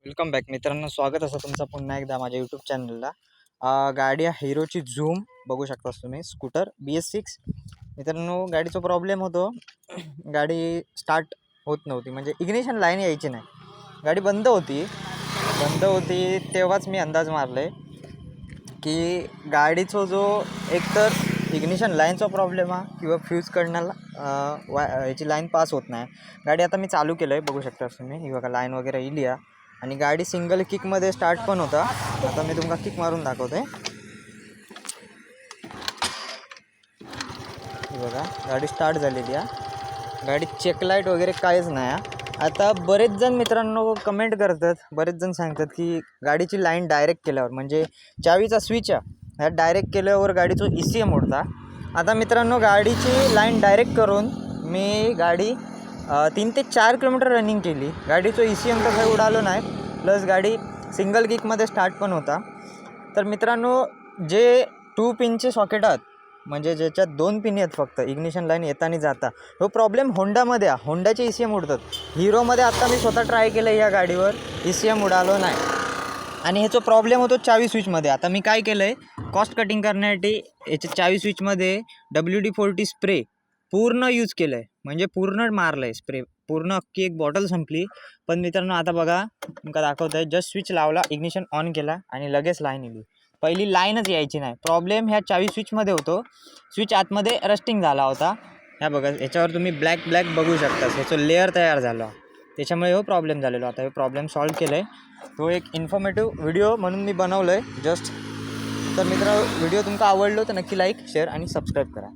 Welcome back मित्रांनो, स्वागत असं तुमचं पुन्हा एकदा माझ्या यूट्यूब चॅनलला. गाडी आहे हिरोची झूम, बघू शकता तुम्ही. स्कूटर BS6 मित्रांनो. गाडीचा प्रॉब्लेम होतो, गाडी स्टार्ट होत नव्हती, म्हणजे इग्निशन लाईन यायची नाही. गाडी बंद होती तेव्हाच मी अंदाज मारले की गाडीचा जो एकतर इग्निशन लाईनचा प्रॉब्लेम आहे किंवा फ्यूजकडनं याची लाईन पास होत नाही. गाडी आता मी चालू केलं आहे, बघू शकता तुम्ही. ही बघा लाईन वगैरे येईल या, आणि गाडी सिंगल किकमध्ये स्टार्ट पण होता. आता मी तुम्हाला किक मारून दाखवते. ही बघा गाडी स्टार्ट झालेली आहे. गाडी चेक लाईट वगैरे काहीच नाही. आता बरेच जण मित्रांनो कमेंट करतात, बरेच जण सांगतात की गाडीची लाईन डायरेक्ट केल्यावर, म्हणजे चावीचा स्विच आहे ह्या डायरेक्ट केल्यावर गाडीचं ECM उडता. आता मित्रांनो गाडीची लाईन डायरेक्ट करून मी गाडी 3 ते 4 किलोमीटर रनिंग केली. गाडीचं ECM तर काही उडालं नाही, प्लस गाडी सिंगल किकमध्ये स्टार्ट पण होता. तर मित्रांनो जे 2 पिनचे सॉकेट आहेत, म्हणजे ज्याच्यात 2 पिन आहेत फक्त, इग्निशन लाईन येताना जाता, तो प्रॉब्लेम होंडामध्ये आहे. होंडाचे ECM उडतात. हिरोमध्ये आता मी स्वतः ट्राय केलं या गाडीवर, ECM उडालो नाही. आणि ह्याचा प्रॉब्लेम होतो चावी स्विचमध्ये. आता मी काय केलं आहे, कॉस्ट कटिंग करण्यासाठी याच्या चावी स्विचमध्ये WD-40 स्प्रे पूर्ण यूज केलं आहे, म्हणजे पूर्ण मारलं आहे स्प्रे, पूर्ण अख्खी एक बॉटल संपली. पण मित्रांनो आता बघा तुमका दाखवत आहे, जस्ट स्विच लावला, इग्निशन ऑन केला आणि लगेच लाईन येली. पहिली लाईनच यायची नाही. प्रॉब्लेम ह्या चावी स्विचमध्ये होतो. स्विच आतमध्ये रस्टिंग झाला होता. ह्या बघा याच्यावर तुम्ही ब्लॅक बघू शकता, ह्याचं लेअर तयार झालं, त्याच्यामुळे हो प्रॉब्लेम झालेला. आता हे प्रॉब्लेम सॉल्व्ह केलं आहे. तो एक इन्फॉर्मेटिव्ह व्हिडिओ म्हणून मी बनवलं आहे जस्ट. तर मित्रांनो व्हिडिओ तुमका आवडलो तर नक्की लाईक, शेअर आणि सबस्क्राईब करा.